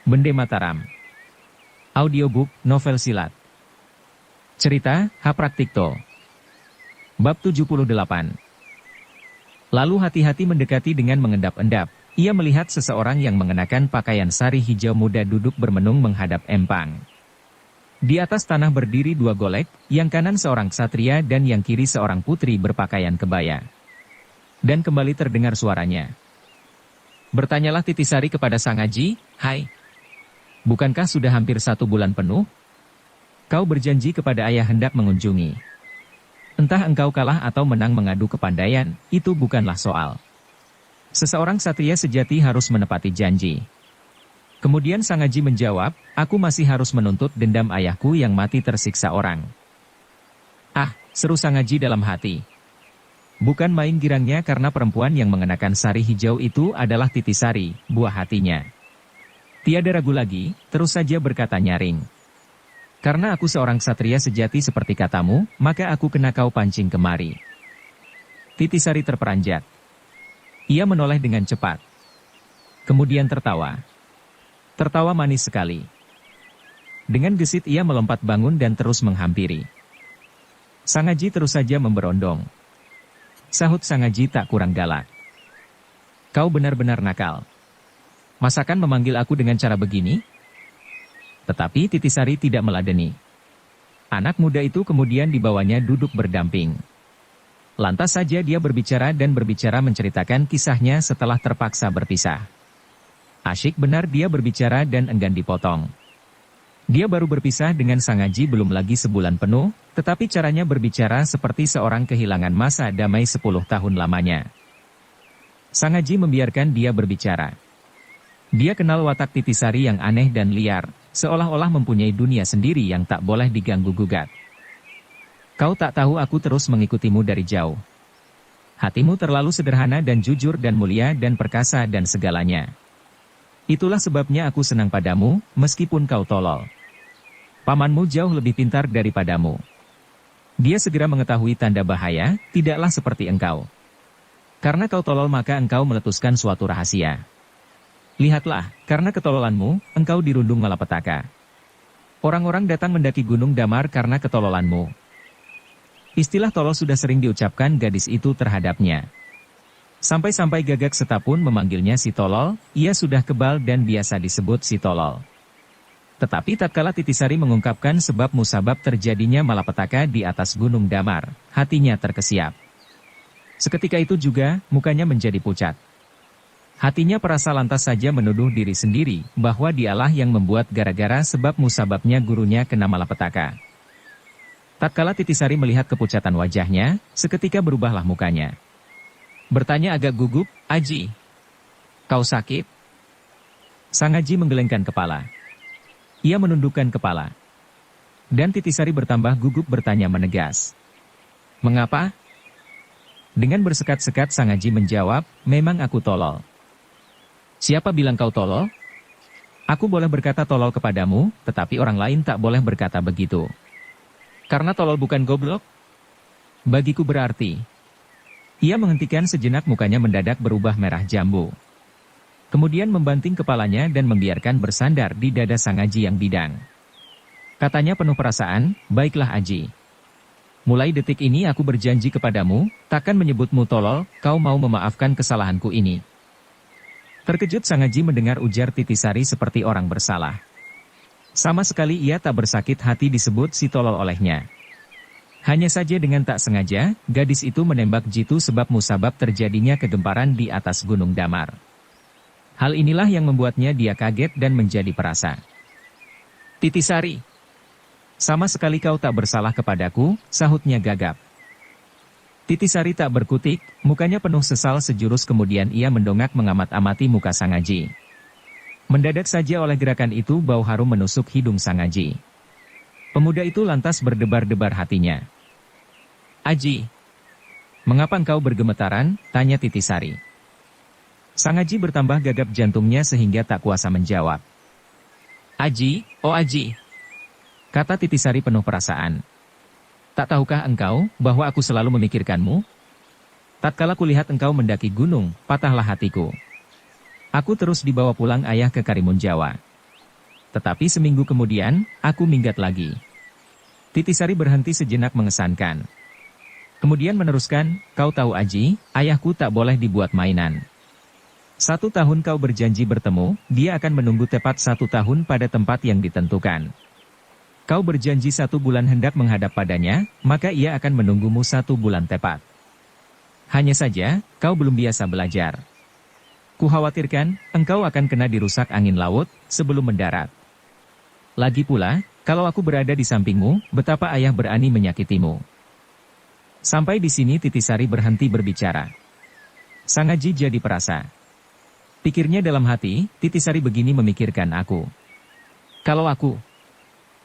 Bende Mataram. Audiobook, novel silat. Cerita, Hapraktikto. Bab 78. Lalu hati-hati mendekati dengan mengendap-endap. Ia melihat seseorang yang mengenakan pakaian sari hijau muda duduk bermenung menghadap empang. Di atas tanah berdiri dua golek, yang kanan seorang ksatria dan yang kiri seorang putri berpakaian kebaya. Dan kembali terdengar suaranya. Bertanyalah Titisari kepada Sang Aji, "Hai, bukankah sudah hampir 1 bulan penuh? Kau berjanji kepada ayah hendak mengunjungi. Entah engkau kalah atau menang mengadu kepandaian, itu bukanlah soal. Seseorang ksatria sejati harus menepati janji." Kemudian Sang Aji menjawab, "Aku masih harus menuntut dendam ayahku yang mati tersiksa orang." "Ah," seru Sang Aji dalam hati. Bukan main girangnya karena perempuan yang mengenakan sari hijau itu adalah Titisari, buah hatinya. Tiada ragu lagi, terus saja berkata nyaring. "Karena aku seorang ksatria sejati seperti katamu, maka aku kena kau pancing kemari." Titisari terperanjat. Ia menoleh dengan cepat. Kemudian tertawa. Tertawa manis sekali. Dengan gesit ia melompat bangun dan terus menghampiri. Sang Aji terus saja memberondong. Sahut Sang Aji tak kurang galak. "Kau benar-benar nakal. Masakan memanggil aku dengan cara begini?" Tetapi Titisari tidak meladeni. Anak muda itu kemudian dibawanya duduk berdamping. Lantas saja dia berbicara dan berbicara menceritakan kisahnya setelah terpaksa berpisah. Asyik benar dia berbicara dan enggan dipotong. Dia baru berpisah dengan Sang Aji belum lagi sebulan penuh, tetapi caranya berbicara seperti seorang kehilangan masa damai 10 tahun lamanya. Sang Aji membiarkan dia berbicara. Dia kenal watak Titisari yang aneh dan liar, seolah-olah mempunyai dunia sendiri yang tak boleh diganggu-gugat. "Kau tak tahu aku terus mengikutimu dari jauh. Hatimu terlalu sederhana dan jujur dan mulia dan perkasa dan segalanya. Itulah sebabnya aku senang padamu, meskipun kau tolol. Pamanmu jauh lebih pintar daripadamu. Dia segera mengetahui tanda bahaya, tidaklah seperti engkau. Karena kau tolol maka engkau meletuskan suatu rahasia. Lihatlah, karena ketololanmu, engkau dirundung malapetaka. Orang-orang datang mendaki Gunung Damar karena ketololanmu." Istilah tolol sudah sering diucapkan gadis itu terhadapnya. Sampai-sampai Gagak Seta pun memanggilnya si tolol, ia sudah kebal dan biasa disebut si tolol. Tetapi tatkala Titisari mengungkapkan sebab musabab terjadinya malapetaka di atas Gunung Damar, hatinya terkesiap. Seketika itu juga, mukanya menjadi pucat. Hatinya perasa lantas saja menuduh diri sendiri, bahwa dialah yang membuat gara-gara sebab musababnya gurunya kena malapetaka. Tatkala Titisari melihat kepucatan wajahnya, seketika berubahlah mukanya. Bertanya agak gugup, "Aji, kau sakit?" Sang Aji menggelengkan kepala. Ia menundukkan kepala. Dan Titisari bertambah gugup bertanya menegas. "Mengapa?" Dengan bersekat-sekat Sang Aji menjawab, "Memang aku tolol." "Siapa bilang kau tolol?" "Aku boleh berkata tolol kepadamu, tetapi orang lain tak boleh berkata begitu." "Karena tolol bukan goblok?" "Bagiku berarti." Ia menghentikan sejenak, mukanya mendadak berubah merah jambu. Kemudian membanting kepalanya dan membiarkan bersandar di dada Sang Aji yang bidang. Katanya penuh perasaan, "Baiklah Aji. Mulai detik ini aku berjanji kepadamu, takkan menyebutmu tolol, kau mau memaafkan kesalahanku ini." Terkejut Sang Aji mendengar ujar Titisari seperti orang bersalah. Sama sekali ia tak bersakit hati disebut si tolol olehnya. Hanya saja dengan tak sengaja, gadis itu menembak jitu sebab musabab terjadinya kegemparan di atas Gunung Damar. Hal inilah yang membuatnya dia kaget dan menjadi perasa. "Titisari, sama sekali kau tak bersalah kepadaku," sahutnya gagap. Titisari tak berkutik, mukanya penuh sesal sejurus kemudian ia mendongak mengamat-amati muka Sang Aji. Mendadak saja oleh gerakan itu bau harum menusuk hidung Sang Aji. Pemuda itu lantas berdebar-debar hatinya. "Aji, mengapa engkau bergemetaran?" tanya Titisari. Sang Aji bertambah gagap jantungnya sehingga tak kuasa menjawab. "Aji, oh Aji," kata Titisari penuh perasaan. "Tak tahukah engkau, bahwa aku selalu memikirkanmu? Tatkala kulihat engkau mendaki gunung, patahlah hatiku. Aku terus dibawa pulang ayah ke Karimun Jawa. Tetapi seminggu kemudian, aku minggat lagi. Titisari berhenti sejenak mengesankan. Kemudian meneruskan, kau tahu Aji, ayahku tak boleh dibuat mainan. 1 tahun kau berjanji bertemu, dia akan menunggu tepat 1 tahun pada tempat yang ditentukan. Kau berjanji 1 bulan hendak menghadap padanya, maka ia akan menunggumu 1 bulan tepat. Hanya saja, kau belum biasa belajar. Kukhawatirkan, engkau akan kena dirusak angin laut, sebelum mendarat. Lagi pula, kalau aku berada di sampingmu, betapa ayah berani menyakitimu. Sampai di sini Titisari berhenti berbicara. Sang Aji jadi perasa. Pikirnya dalam hati, Titisari begini memikirkan aku. Kalau aku...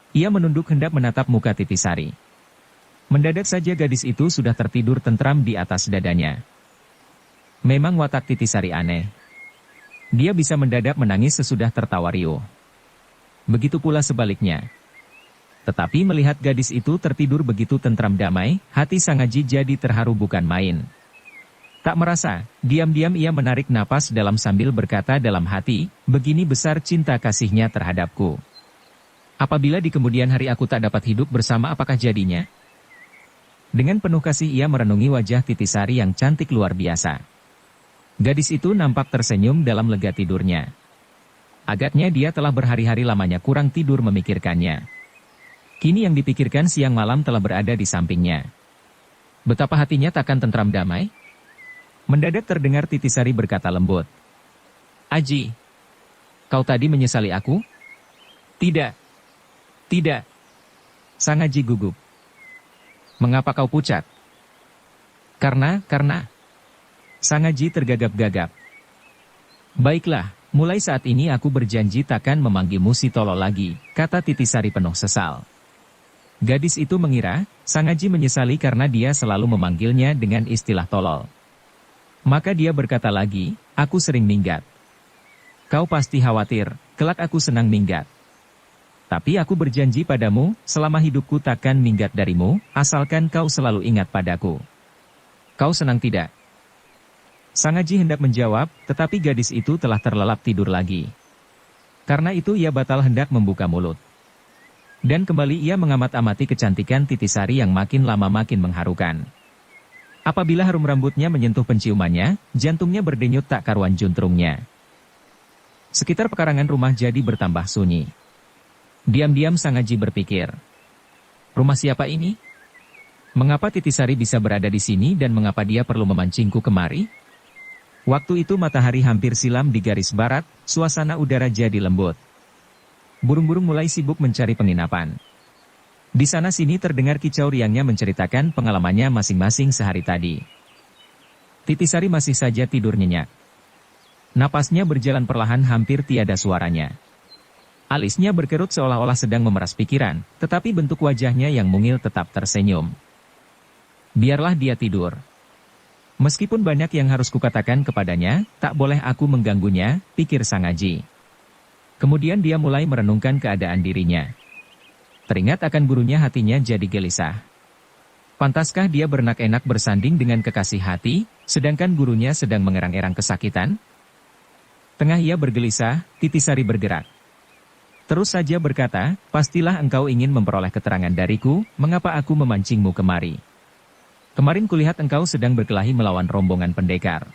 Ia menunduk hendak menatap muka Titisari. Mendadak saja gadis itu sudah tertidur tentram di atas dadanya. Memang watak Titisari aneh. Dia bisa mendadak menangis sesudah tertawa riuh. Begitu pula sebaliknya. Tetapi melihat gadis itu tertidur begitu tentram damai, hati Sang Aji jadi terharu bukan main. Tak merasa, diam-diam ia menarik napas dalam sambil berkata dalam hati, begini besar cinta kasihnya terhadapku. Apabila di kemudian hari aku tak dapat hidup bersama apakah jadinya? Dengan penuh kasih ia merenungi wajah Titisari yang cantik luar biasa. Gadis itu nampak tersenyum dalam lega tidurnya. Agaknya dia telah berhari-hari lamanya kurang tidur memikirkannya. Kini yang dipikirkan siang malam telah berada di sampingnya. Betapa hatinya takkan tentram damai? Mendadak terdengar Titisari berkata lembut. Aji, kau tadi menyesali aku? Tidak. Tidak. Sang Aji gugup. Mengapa kau pucat? Karena. Sang Aji tergagap-gagap. Baiklah, mulai saat ini aku berjanji takkan memanggilmu si tolol lagi, kata Titisari penuh sesal. Gadis itu mengira, Sang Aji menyesali karena dia selalu memanggilnya dengan istilah tolol. Maka dia berkata lagi, aku sering minggat. Kau pasti khawatir, kelak aku senang minggat. Tapi aku berjanji padamu, selama hidupku takkan minggat darimu, asalkan kau selalu ingat padaku. Kau senang tidak? Sang Aji hendak menjawab, tetapi gadis itu telah terlelap tidur lagi. Karena itu ia batal hendak membuka mulut. Dan kembali ia mengamat-amati kecantikan Titisari yang makin lama makin mengharukan. Apabila harum rambutnya menyentuh penciumannya, jantungnya berdenyut tak karuan juntrungnya. Sekitar pekarangan rumah jadi bertambah sunyi. Diam-diam Sang Aji berpikir. Rumah siapa ini? Mengapa Titisari bisa berada di sini dan mengapa dia perlu memancingku kemari? Waktu itu matahari hampir silam di garis barat, suasana udara jadi lembut. Burung-burung mulai sibuk mencari penginapan. Di sana-sini terdengar kicau riangnya menceritakan pengalamannya masing-masing sehari tadi. Titisari masih saja tidur nyenyak. Napasnya berjalan perlahan hampir tiada suaranya. Alisnya berkerut seolah-olah sedang memeras pikiran, tetapi bentuk wajahnya yang mungil tetap tersenyum. Biarlah dia tidur. Meskipun banyak yang harus kukatakan kepadanya, tak boleh aku mengganggunya, pikir Sang Aji. Kemudian dia mulai merenungkan keadaan dirinya. Teringat akan gurunya hatinya jadi gelisah. Pantaskah dia berenak-enak bersanding dengan kekasih hati, sedangkan gurunya sedang mengerang-erang kesakitan? Tengah ia bergelisah, Titisari bergerak. Terus saja berkata, pastilah engkau ingin memperoleh keterangan dariku, mengapa aku memancingmu kemari. Kemarin kulihat engkau sedang berkelahi melawan rombongan pendekar.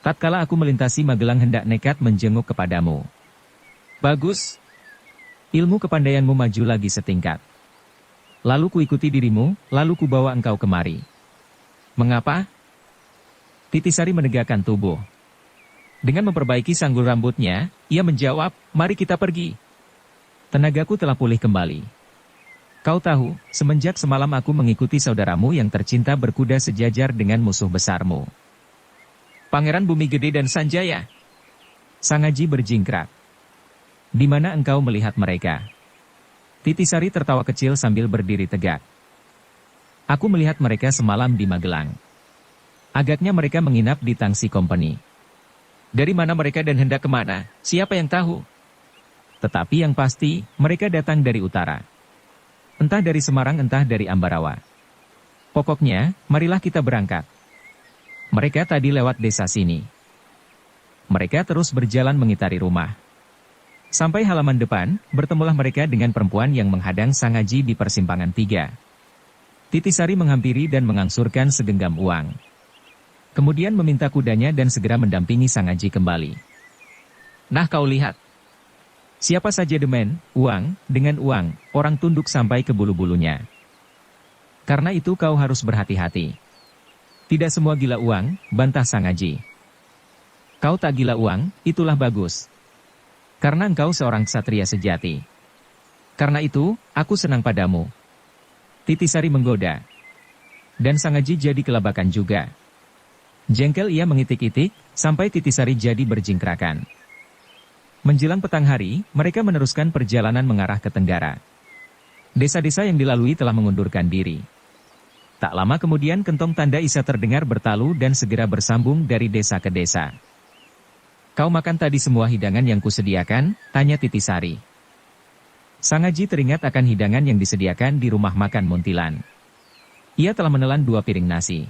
Tatkala aku melintasi Magelang hendak nekat menjenguk kepadamu. Bagus. Ilmu kepandaianmu maju lagi setingkat. Lalu kuikuti dirimu, lalu kubawa engkau kemari. Mengapa? Titisari menegakkan tubuh. Dengan memperbaiki sanggul rambutnya, ia menjawab, mari kita pergi. Tenagaku telah pulih kembali. Kau tahu, semenjak semalam aku mengikuti saudaramu yang tercinta berkuda sejajar dengan musuh besarmu. Pangeran Bumi Gede dan Sanjaya. Sang Aji berjingkrak. Di mana engkau melihat mereka? Titisari tertawa kecil sambil berdiri tegak. Aku melihat mereka semalam di Magelang. Agaknya mereka menginap di Tangsi Company. Dari mana mereka dan hendak kemana, siapa yang tahu? Tetapi yang pasti, mereka datang dari utara. Entah dari Semarang entah dari Ambarawa. Pokoknya, marilah kita berangkat. Mereka tadi lewat desa sini. Mereka terus berjalan mengitari rumah. Sampai halaman depan, bertemulah mereka dengan perempuan yang menghadang Sangaji di persimpangan 3. Titisari menghampiri dan mengangsurkan segenggam uang. Kemudian meminta kudanya dan segera mendampingi Sangaji kembali. Nah kau lihat. Siapa saja demen, uang, dengan uang, orang tunduk sampai ke bulu-bulunya. Karena itu kau harus berhati-hati. Tidak semua gila uang, bantah Sangaji. Kau tak gila uang, itulah bagus. Karena engkau seorang ksatria sejati. Karena itu, aku senang padamu. Titisari menggoda. Dan Sangaji jadi kelabakan juga. Jengkel ia mengitik-itik, sampai Titisari jadi berjingkrakan. Menjelang petang hari, mereka meneruskan perjalanan mengarah ke Tenggara. Desa-desa yang dilalui telah mengundurkan diri. Tak lama kemudian kentong tanda Isa terdengar bertalu dan segera bersambung dari desa ke desa. Kau makan tadi semua hidangan yang kusediakan? Tanya Titisari. Sangaji teringat akan hidangan yang disediakan di rumah makan Muntilan. Ia telah menelan 2 piring nasi.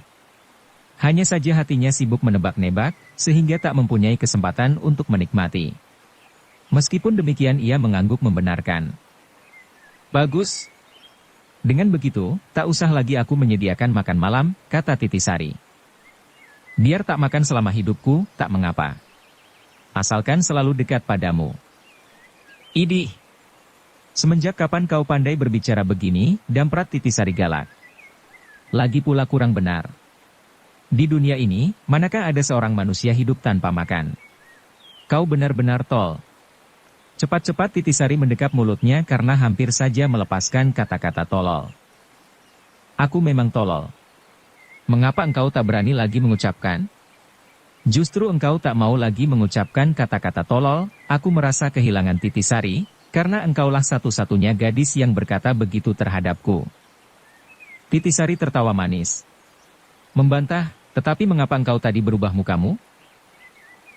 Hanya saja hatinya sibuk menebak-nebak, sehingga tak mempunyai kesempatan untuk menikmati. Meskipun demikian ia mengangguk membenarkan. Bagus. Dengan begitu, tak usah lagi aku menyediakan makan malam, kata Titisari. Biar tak makan selama hidupku, tak mengapa. Asalkan selalu dekat padamu. Idih. Semenjak kapan kau pandai berbicara begini, damprat Titisari galak. Lagi pula kurang benar. Di dunia ini, manakah ada seorang manusia hidup tanpa makan? Kau benar-benar tol. Cepat-cepat Titisari mendekap mulutnya karena hampir saja melepaskan kata-kata tolol. Aku memang tolol. Mengapa engkau tak berani lagi mengucapkan? Justru engkau tak mau lagi mengucapkan kata-kata tolol, aku merasa kehilangan Titisari, karena engkaulah satu-satunya gadis yang berkata begitu terhadapku. Titisari tertawa manis. Membantah, tetapi mengapa engkau tadi berubah mukamu?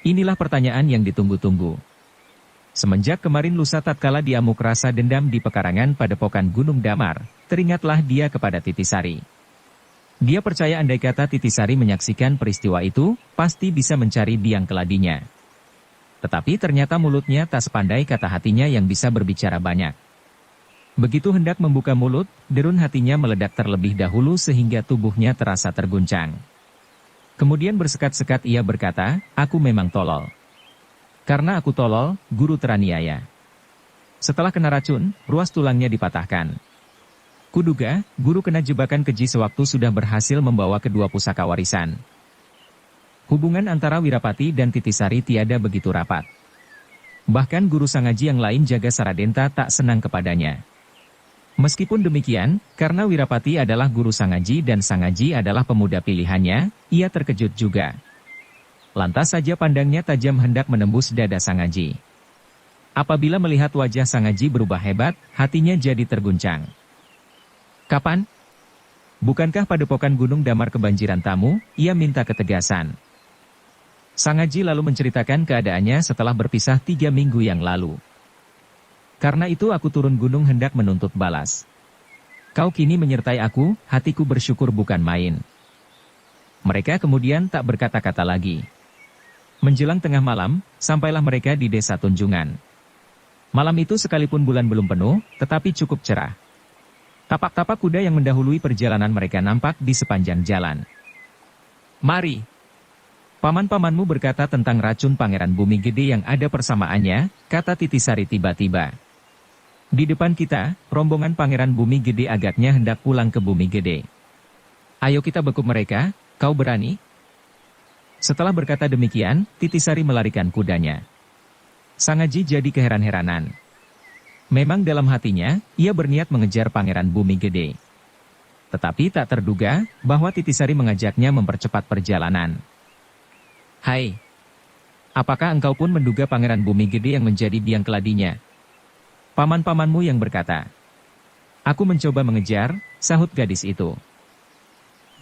Inilah pertanyaan yang ditunggu-tunggu. Semenjak kemarin lusa tatkala dia amuk rasa dendam di pekarangan padepokan Gunung Damar, teringatlah dia kepada Titisari. Dia percaya andai kata Titisari menyaksikan peristiwa itu, pasti bisa mencari biang keladinya. Tetapi ternyata mulutnya tak sepandai kata hatinya yang bisa berbicara banyak. Begitu hendak membuka mulut, derun hatinya meledak terlebih dahulu sehingga tubuhnya terasa terguncang. Kemudian bersekat-sekat ia berkata, aku memang tolol. Karena aku tolol, guru teraniaya. Setelah kena racun, ruas tulangnya dipatahkan. Kuduga, guru kena jebakan keji sewaktu sudah berhasil membawa kedua pusaka warisan. Hubungan antara Wirapati dan Titisari tiada begitu rapat. Bahkan guru Sangaji yang lain Jaga Saradenta tak senang kepadanya. Meskipun demikian, karena Wirapati adalah guru Sangaji dan Sangaji adalah pemuda pilihannya, ia terkejut juga. Lantas saja pandangnya tajam hendak menembus dada Sangaji. Apabila melihat wajah Sangaji berubah hebat, hatinya jadi terguncang. Kapan? Bukankah padepokan Gunung Damar kebanjiran tamu? Ia minta ketegasan. Sangaji lalu menceritakan keadaannya setelah berpisah 3 minggu yang lalu. Karena itu aku turun gunung hendak menuntut balas. Kau kini menyertai aku, hatiku bersyukur bukan main. Mereka kemudian tak berkata-kata lagi. Menjelang tengah malam, sampailah mereka di desa Tunjungan. Malam itu sekalipun bulan belum penuh, tetapi cukup cerah. Tapak-tapak kuda yang mendahului perjalanan mereka nampak di sepanjang jalan. Mari. Paman-pamanmu berkata tentang racun Pangeran Bumi Gede yang ada persamaannya, kata Titisari tiba-tiba. Di depan kita, rombongan Pangeran Bumi Gede agaknya hendak pulang ke Bumi Gede. Ayo kita bekuk mereka, kau berani? Setelah berkata demikian, Titisari melarikan kudanya. Sangaji jadi keheran-heranan. Memang dalam hatinya, ia berniat mengejar Pangeran Bumi Gede. Tetapi tak terduga, bahwa Titisari mengajaknya mempercepat perjalanan. Hai, apakah engkau pun menduga Pangeran Bumi Gede yang menjadi biang keladinya? Paman-pamanmu yang berkata. Aku mencoba mengejar, sahut gadis itu.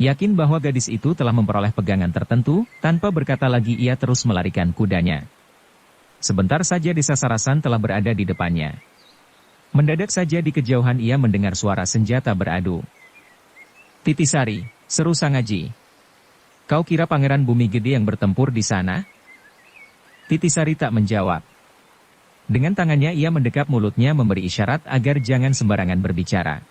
Yakin bahwa gadis itu telah memperoleh pegangan tertentu, tanpa berkata lagi ia terus melarikan kudanya. Sebentar saja desa Sarasan telah berada di depannya. Mendadak saja di kejauhan ia mendengar suara senjata beradu. Titisari, seru Sangaji. Kau kira Pangeran Bumi Gede yang bertempur di sana? Titisari tak menjawab. Dengan tangannya ia mendekap mulutnya memberi isyarat agar jangan sembarangan berbicara.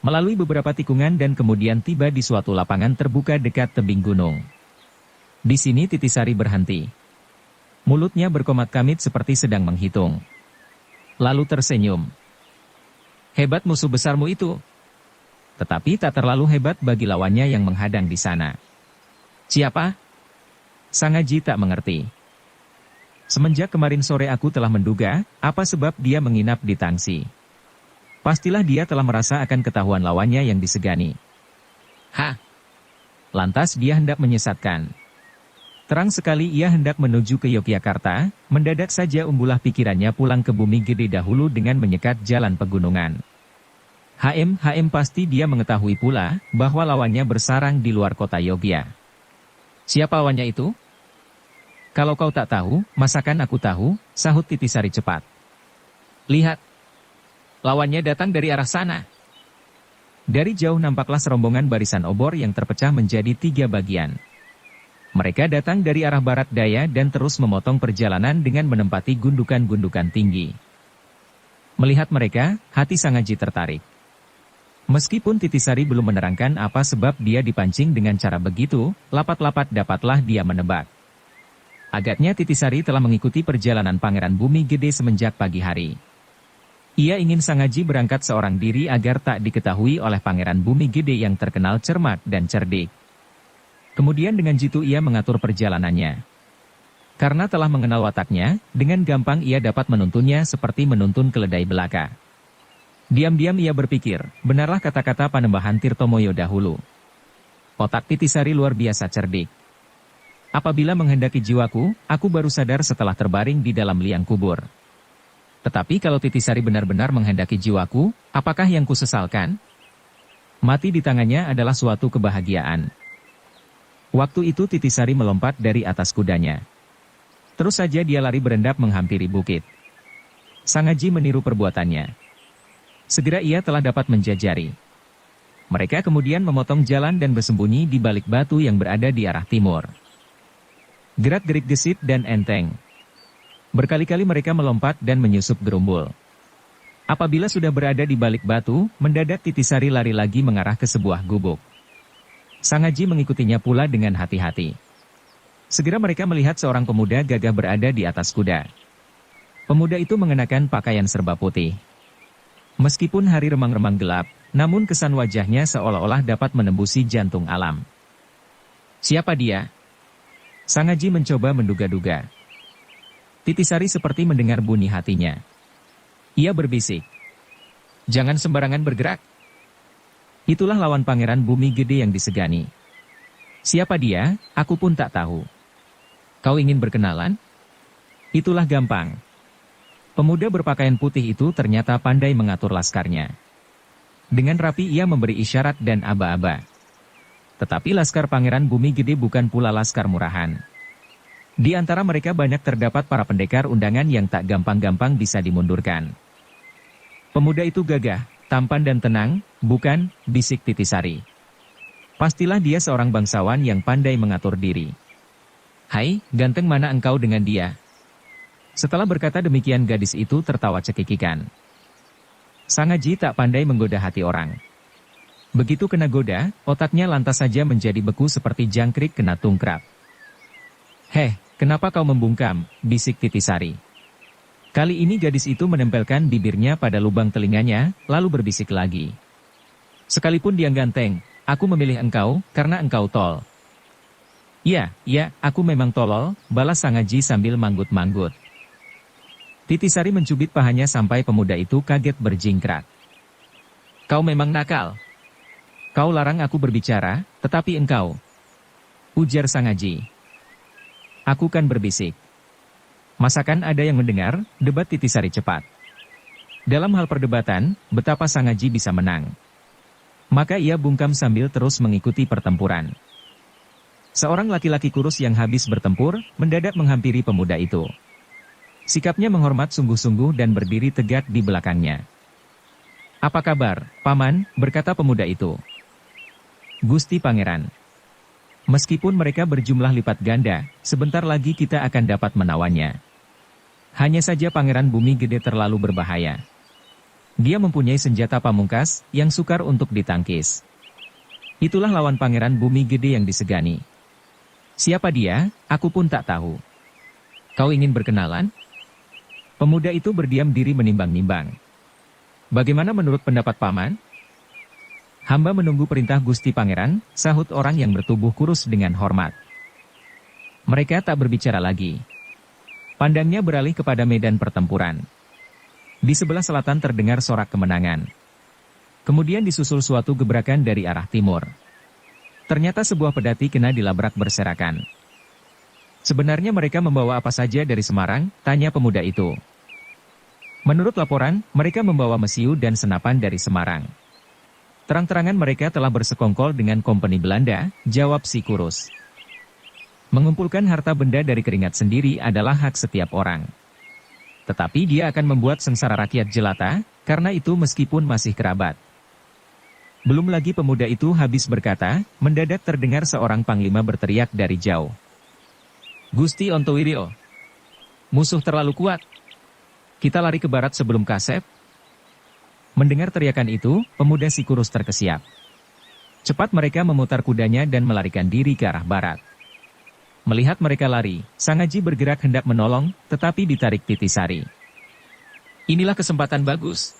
Melalui beberapa tikungan dan kemudian tiba di suatu lapangan terbuka dekat tebing gunung. Di sini Titisari berhenti. Mulutnya berkomat-kamit seperti sedang menghitung. Lalu tersenyum. Hebat musuh besarmu itu. Tetapi tak terlalu hebat bagi lawannya yang menghadang di sana. Siapa? Sangaji tak mengerti. Semenjak kemarin sore aku telah menduga, apa sebab dia menginap di Tangsi. Pastilah dia telah merasa akan ketahuan lawannya yang disegani. Hah? Lantas dia hendak menyesatkan. Terang sekali ia hendak menuju ke Yogyakarta, mendadak saja umbulah pikirannya pulang ke Bumi Gede dahulu dengan menyekat jalan pegunungan. Pasti dia mengetahui pula, bahwa lawannya bersarang di luar kota Yogya. Siapa lawannya itu? Kalau kau tak tahu, masakan aku tahu, sahut Titisari cepat. Lihat. Lawannya datang dari arah sana. Dari jauh nampaklah serombongan barisan obor yang terpecah menjadi 3 bagian. Mereka datang dari arah barat daya dan terus memotong perjalanan dengan menempati gundukan-gundukan tinggi. Melihat mereka, hati Sangaji tertarik. Meskipun Titisari belum menerangkan apa sebab dia dipancing dengan cara begitu, lapat-lapat dapatlah dia menebak. Agaknya Titisari telah mengikuti perjalanan Pangeran Bumi Gede semenjak pagi hari. Ia ingin Sangaji berangkat seorang diri agar tak diketahui oleh Pangeran Bumi Gede yang terkenal cermat dan cerdik. Kemudian dengan jitu ia mengatur perjalanannya. Karena telah mengenal wataknya, dengan gampang ia dapat menuntunnya seperti menuntun keledai belaka. Diam-diam ia berpikir, benarlah kata-kata Panembahan Tirtomoyo dahulu. Otak Titisari luar biasa cerdik. Apabila menghendaki jiwaku, aku baru sadar setelah terbaring di dalam liang kubur. Tetapi kalau Titisari benar-benar menghendaki jiwaku, apakah yang kusesalkan? Mati di tangannya adalah suatu kebahagiaan. Waktu itu Titisari melompat dari atas kudanya. Terus saja dia lari berendap menghampiri bukit. Sangaji meniru perbuatannya. Segera ia telah dapat menjajari. Mereka kemudian memotong jalan dan bersembunyi di balik batu yang berada di arah timur. Gerak-gerik gesit dan enteng. Berkali-kali mereka melompat dan menyusup gerumbul. Apabila sudah berada di balik batu, mendadak Titisari lari lagi mengarah ke sebuah gubuk. Sangaji mengikutinya pula dengan hati-hati. Segera mereka melihat seorang pemuda gagah berada di atas kuda. Pemuda itu mengenakan pakaian serba putih. Meskipun hari remang-remang gelap, namun kesan wajahnya seolah-olah dapat menembusi jantung alam. Siapa dia? Sangaji mencoba menduga-duga. Titisari seperti mendengar bunyi hatinya. Ia berbisik. Jangan sembarangan bergerak. Itulah lawan Pangeran Bumi Gede yang disegani. Siapa dia, aku pun tak tahu. Kau ingin berkenalan? Itulah gampang. Pemuda berpakaian putih itu ternyata pandai mengatur laskarnya. Dengan rapi ia memberi isyarat dan aba-aba. Tetapi laskar Pangeran Bumi Gede bukan pula laskar murahan. Di antara mereka banyak terdapat para pendekar undangan yang tak gampang-gampang bisa dimundurkan. Pemuda itu gagah, tampan dan tenang, bukan, bisik Titisari. Pastilah dia seorang bangsawan yang pandai mengatur diri. Hai, ganteng mana engkau dengan dia? Setelah berkata demikian gadis itu tertawa cekikikan. Sangaji tak pandai menggoda hati orang. Begitu kena goda, otaknya lantas saja menjadi beku seperti jangkrik kena tungkrap. Heh, kenapa kau membungkam, bisik Titisari. Kali ini gadis itu menempelkan bibirnya pada lubang telinganya, lalu berbisik lagi. Sekalipun dia ganteng, aku memilih engkau, karena engkau tol. Ya, aku memang tolol, balas Sangaji sambil manggut-manggut. Titisari mencubit pahanya sampai pemuda itu kaget berjingkrak. Kau memang nakal. Kau larang aku berbicara, tetapi engkau. Ujar Sangaji. Aku kan berbisik. Masakan ada yang mendengar, debat Titisari cepat. Dalam hal perdebatan, betapa Sangaji bisa menang. Maka ia bungkam sambil terus mengikuti pertempuran. Seorang laki-laki kurus yang habis bertempur, mendadak menghampiri pemuda itu. Sikapnya menghormat sungguh-sungguh dan berdiri tegak di belakangnya. Apa kabar, Paman, berkata pemuda itu. Gusti Pangeran. Meskipun mereka berjumlah lipat ganda, sebentar lagi kita akan dapat menawannya. Hanya saja Pangeran Bumi Gede terlalu berbahaya. Dia mempunyai senjata pamungkas yang sukar untuk ditangkis. Itulah lawan Pangeran Bumi Gede yang disegani. Siapa dia, aku pun tak tahu. Kau ingin berkenalan? Pemuda itu berdiam diri menimbang-nimbang. Bagaimana menurut pendapat paman? Hamba menunggu perintah Gusti Pangeran, sahut orang yang bertubuh kurus dengan hormat. Mereka tak berbicara lagi. Pandangnya beralih kepada medan pertempuran. Di sebelah selatan terdengar sorak kemenangan. Kemudian disusul suatu gebrakan dari arah timur. Ternyata sebuah pedati kena dilabrak berserakan. Sebenarnya mereka membawa apa saja dari Semarang, tanya pemuda itu. Menurut laporan, mereka membawa mesiu dan senapan dari Semarang. Terang-terangan mereka telah bersekongkol dengan kompeni Belanda, jawab si kurus. Mengumpulkan harta benda dari keringat sendiri adalah hak setiap orang. Tetapi dia akan membuat sengsara rakyat jelata, karena itu meskipun masih kerabat. Belum lagi pemuda itu habis berkata, mendadak terdengar seorang panglima berteriak dari jauh. Gusti Ontowiro, musuh terlalu kuat. Kita lari ke barat sebelum Kasep. Mendengar teriakan itu, pemuda si kurus terkesiap. Cepat mereka memutar kudanya dan melarikan diri ke arah barat. Melihat mereka lari, Sangaji bergerak hendak menolong, tetapi ditarik Titisari. Inilah kesempatan bagus.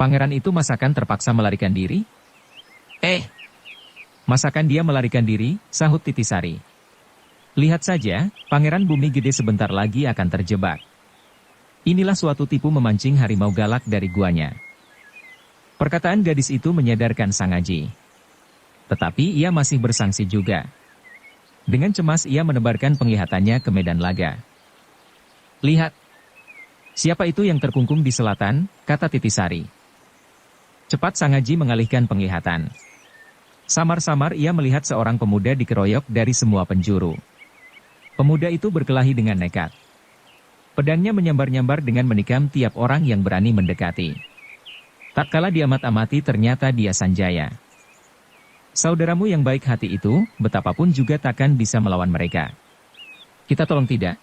Pangeran itu masakan terpaksa melarikan diri? Masakan dia melarikan diri, sahut Titisari. Lihat saja, Pangeran Bumi Gede sebentar lagi akan terjebak. Inilah suatu tipu memancing harimau galak dari guanya. Perkataan gadis itu menyadarkan Sangaji. Tetapi ia masih bersangsi juga. Dengan cemas ia menebarkan penglihatannya ke medan laga. Lihat. Siapa itu yang terkungkung di selatan, kata Titisari. Cepat Sangaji mengalihkan penglihatan. Samar-samar ia melihat seorang pemuda dikeroyok dari semua penjuru. Pemuda itu berkelahi dengan nekat. Pedangnya menyambar-nyambar dengan menikam tiap orang yang berani mendekati. Tak kala diamat-amati ternyata dia Sanjaya. Saudaramu yang baik hati itu, betapapun juga takkan bisa melawan mereka. Kita tolong tidak?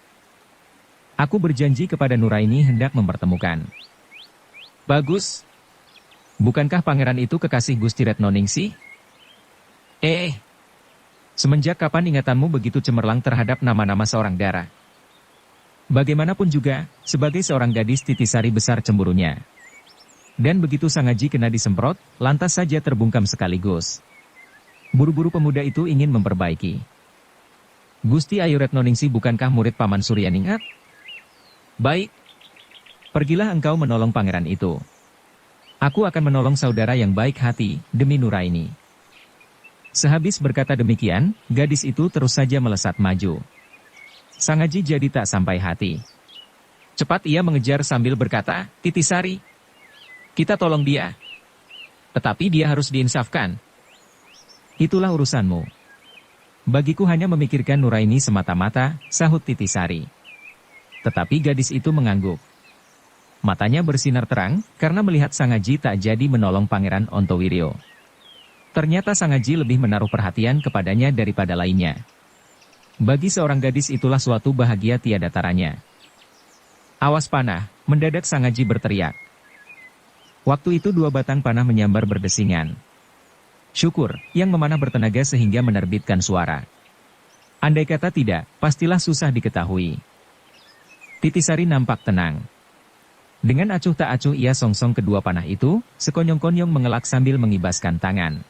Aku berjanji kepada Nuraini hendak mempertemukan. Bagus. Bukankah pangeran itu kekasih Gusti Retnoningsih? Semenjak kapan ingatanmu begitu cemerlang terhadap nama-nama seorang dara? Bagaimanapun juga, sebagai seorang gadis Titisari besar cemburunya. Dan begitu Sangaji kena disemprot, lantas saja terbungkam sekaligus. Buru-buru pemuda itu ingin memperbaiki. Gusti Ayu Retnoningsih bukankah murid Paman Suryaningrat? Baik. Pergilah engkau menolong pangeran itu. Aku akan menolong saudara yang baik hati, demi Nuraini. Sehabis berkata demikian, gadis itu terus saja melesat maju. Sangaji jadi tak sampai hati. Cepat ia mengejar sambil berkata, Titisari, kita tolong dia. Tetapi dia harus diinsafkan. Itulah urusanmu. Bagiku hanya memikirkan Nuraini semata-mata, sahut Titisari. Tetapi gadis itu mengangguk. Matanya bersinar terang, karena melihat Sangaji tak jadi menolong Pangeran Ontowiro. Ternyata Sangaji lebih menaruh perhatian kepadanya daripada lainnya. Bagi seorang gadis itulah suatu bahagia tiada taranya. Awas panah, mendadak Sangaji berteriak. Waktu itu dua batang panah menyambar berdesingan. Syukur, yang memanah bertenaga sehingga menerbitkan suara. Andai kata tidak, pastilah susah diketahui. Titisari nampak tenang. Dengan acuh tak acuh ia songsong kedua panah itu, sekonyong-konyong mengelak sambil mengibaskan tangan.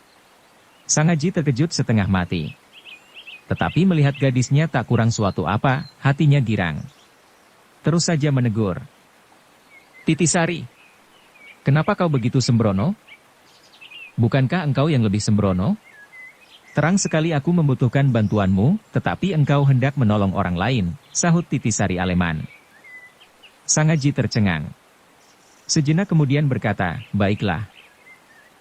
Sangaji terkejut setengah mati. Tetapi melihat gadisnya tak kurang suatu apa, hatinya girang. Terus saja menegur. Titisari, kenapa kau begitu sembrono? Bukankah engkau yang lebih sembrono? Terang sekali aku membutuhkan bantuanmu, tetapi engkau hendak menolong orang lain, sahut Titisari Aleman. Sangaji tercengang. Sejenak kemudian berkata, baiklah.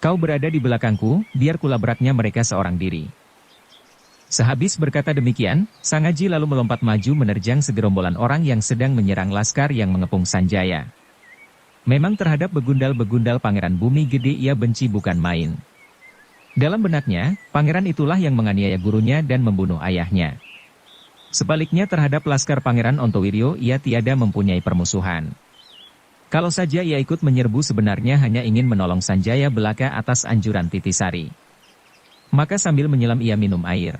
Kau berada di belakangku, biar kulabraknya mereka seorang diri. Sehabis berkata demikian, Sangaji lalu melompat maju menerjang segerombolan orang yang sedang menyerang laskar yang mengepung Sanjaya. Memang terhadap begundal-begundal Pangeran Bumi Gede ia benci bukan main. Dalam benaknya, pangeran itulah yang menganiaya gurunya dan membunuh ayahnya. Sebaliknya terhadap Laskar Pangeran Ontowiryo ia tiada mempunyai permusuhan. Kalau saja ia ikut menyerbu sebenarnya hanya ingin menolong Sanjaya belaka atas anjuran Titisari. Maka sambil menyelam ia minum air.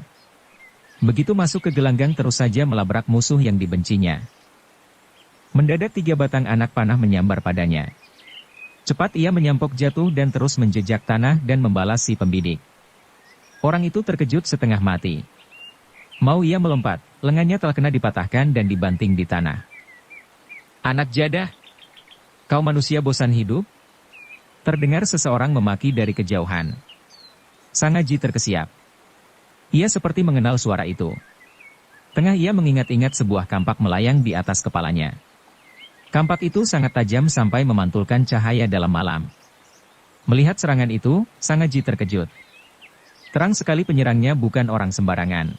Begitu masuk ke gelanggang terus saja melabrak musuh yang dibencinya. Mendadak 3 batang anak panah menyambar padanya. Cepat ia menyampok jatuh dan terus menjejak tanah dan membalas si pembidik. Orang itu terkejut setengah mati. Mau ia melompat, lengannya telah kena dipatahkan dan dibanting di tanah. "Anak jadah! Kau manusia bosan hidup?" Terdengar seseorang memaki dari kejauhan. Sangaji terkesiap. Ia seperti mengenal suara itu. Tengah ia mengingat-ingat sebuah kampak melayang di atas kepalanya. Kampak itu sangat tajam sampai memantulkan cahaya dalam malam. Melihat serangan itu, Sangaji terkejut. Terang sekali penyerangnya bukan orang sembarangan.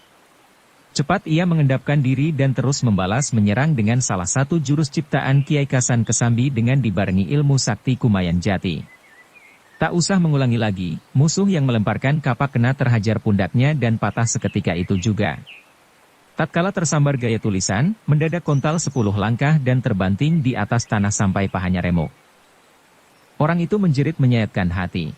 Cepat ia mengendapkan diri dan terus membalas menyerang dengan salah satu jurus ciptaan Kiai Kasan Kesambi dengan dibarengi ilmu sakti Kumayan Jati. Tak usah mengulangi lagi, musuh yang melemparkan kapak kena terhajar pundaknya dan patah seketika itu juga. Tatkala tersambar gaya tulisan, mendadak kontal 10 langkah dan terbanting di atas tanah sampai pahanya remuk. Orang itu menjerit menyayatkan hati.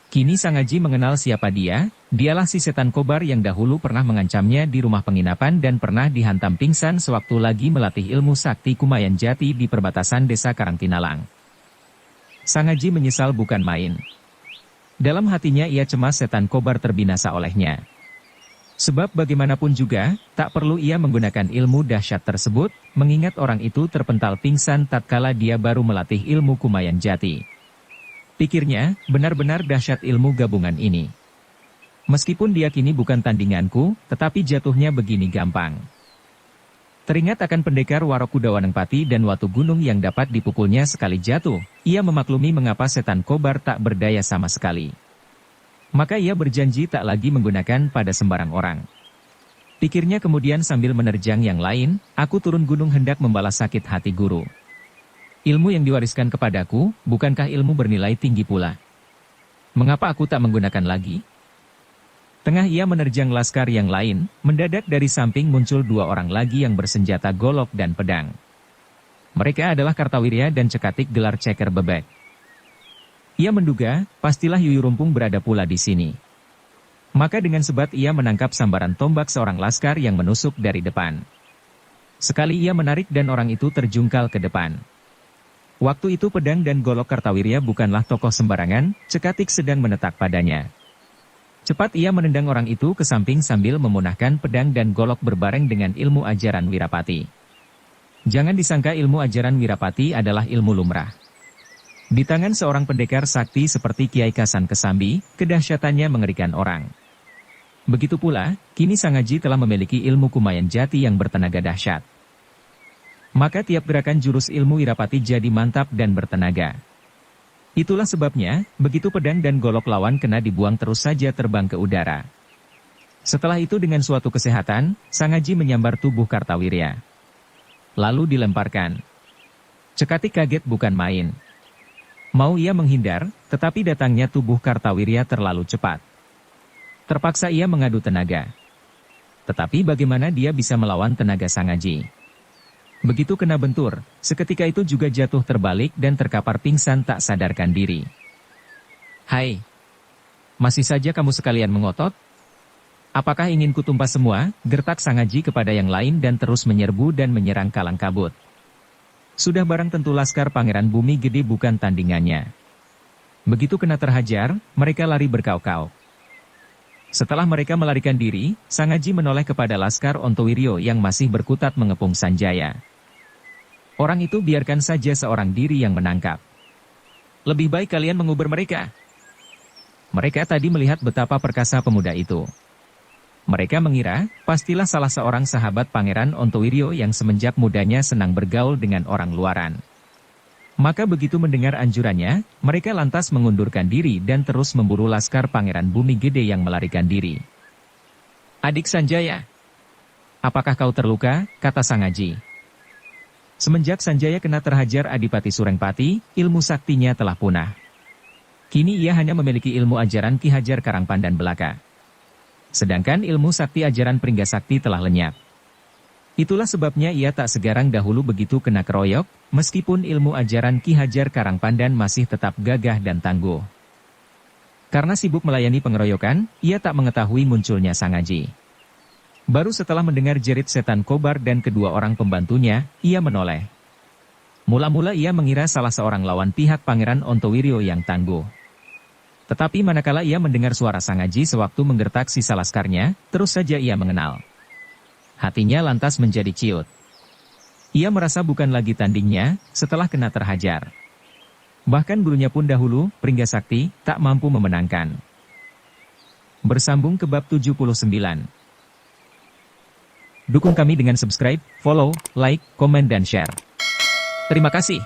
Kini Sangaji mengenal siapa dia, dialah si setan kobar yang dahulu pernah mengancamnya di rumah penginapan dan pernah dihantam pingsan sewaktu lagi melatih ilmu sakti Kumayan Jati di perbatasan desa Karangtinalang. Sangaji menyesal bukan main. Dalam hatinya ia cemas setan kobar terbinasa olehnya. Sebab bagaimanapun juga, tak perlu ia menggunakan ilmu dahsyat tersebut, mengingat orang itu terpental pingsan tatkala dia baru melatih ilmu Kumayan Jati. Pikirnya, benar-benar dahsyat ilmu gabungan ini. Meskipun dia kini bukan tandinganku, tetapi jatuhnya begini gampang. Teringat akan pendekar Warokudawanengpati dan Watu Gunung yang dapat dipukulnya sekali jatuh, ia memaklumi mengapa setan kobar tak berdaya sama sekali. Maka ia berjanji tak lagi menggunakan pada sembarang orang. Pikirnya kemudian sambil menerjang yang lain, aku turun gunung hendak membalas sakit hati guru. Ilmu yang diwariskan kepadaku, bukankah ilmu bernilai tinggi pula? Mengapa aku tak menggunakan lagi? Tengah ia menerjang laskar yang lain, mendadak dari samping muncul 2 orang lagi yang bersenjata golok dan pedang. Mereka adalah Kartawirya dan Cekatik gelar ceker bebek. Ia menduga, pastilah Yuyurumpung berada pula di sini. Maka dengan sebat ia menangkap sambaran tombak seorang laskar yang menusuk dari depan. Sekali ia menarik dan orang itu terjungkal ke depan. Waktu itu pedang dan golok Kartawirya bukanlah tokoh sembarangan, Cekatik sedang menetak padanya. Cepat ia menendang orang itu ke samping sambil memunahkan pedang dan golok berbareng dengan ilmu ajaran Wirapati. Jangan disangka ilmu ajaran Wirapati adalah ilmu lumrah. Di tangan seorang pendekar sakti seperti Kiai Kasan Kesambi, kedahsyatannya mengerikan orang. Begitu pula, kini Sangaji telah memiliki ilmu Kumayan Jati yang bertenaga dahsyat. Maka tiap gerakan jurus ilmu Wirapati jadi mantap dan bertenaga. Itulah sebabnya, begitu pedang dan golok lawan kena dibuang terus saja terbang ke udara. Setelah itu dengan suatu kesehatan, Sangaji menyambar tubuh Kartawirya. Lalu dilemparkan. Cekatik kaget bukan main. Mau ia menghindar, tetapi datangnya tubuh Kartawirya terlalu cepat. Terpaksa ia mengadu tenaga. Tetapi bagaimana dia bisa melawan tenaga Sangaji? Begitu kena bentur, seketika itu juga jatuh terbalik dan terkapar pingsan tak sadarkan diri. "Hai, masih saja kamu sekalian mengotot? Apakah ingin kutumpas semua?" gertak Sangaji kepada yang lain dan terus menyerbu dan menyerang kalang kabut. Sudah barang tentu laskar Pangeran Bumi Gede bukan tandingannya. Begitu kena terhajar, mereka lari berkau-kau. Setelah mereka melarikan diri, Sangaji menoleh kepada Laskar Ontowiryo yang masih berkutat mengepung Sanjaya. Orang itu biarkan saja seorang diri yang menangkap. Lebih baik kalian mengubur mereka. Mereka tadi melihat betapa perkasa pemuda itu. Mereka mengira, pastilah salah seorang sahabat Pangeran Ontowiryo yang semenjak mudanya senang bergaul dengan orang luaran. Maka begitu mendengar anjurannya, mereka lantas mengundurkan diri dan terus memburu Laskar Pangeran Bumi Gede yang melarikan diri. "Adik Sanjaya, apakah kau terluka?" kata Sangaji. Semenjak Sanjaya kena terhajar Adipati Surengpati, ilmu saktinya telah punah. Kini ia hanya memiliki ilmu ajaran Ki Hajar Karangpandan belaka. Sedangkan ilmu sakti ajaran Pringgasakti telah lenyap. Itulah sebabnya ia tak segarang dahulu begitu kena keroyok, meskipun ilmu ajaran Ki Hajar Karangpandan masih tetap gagah dan tangguh. Karena sibuk melayani pengeroyokan, ia tak mengetahui munculnya Sang Aji. Baru setelah mendengar jerit setan Kobar dan kedua orang pembantunya, ia menoleh. Mula-mula ia mengira salah seorang lawan pihak Pangeran Ontowiryo yang tangguh. Tetapi manakala ia mendengar suara Sang Aji sewaktu menggertak sisa laskarnya, terus saja ia mengenal. Hatinya lantas menjadi ciut. Ia merasa bukan lagi tandingnya, setelah kena terhajar. Bahkan gurunya pun dahulu, Pringgasakti, tak mampu memenangkan. Bersambung ke bab 79. Dukung kami dengan subscribe, follow, like, komen dan share. Terima kasih.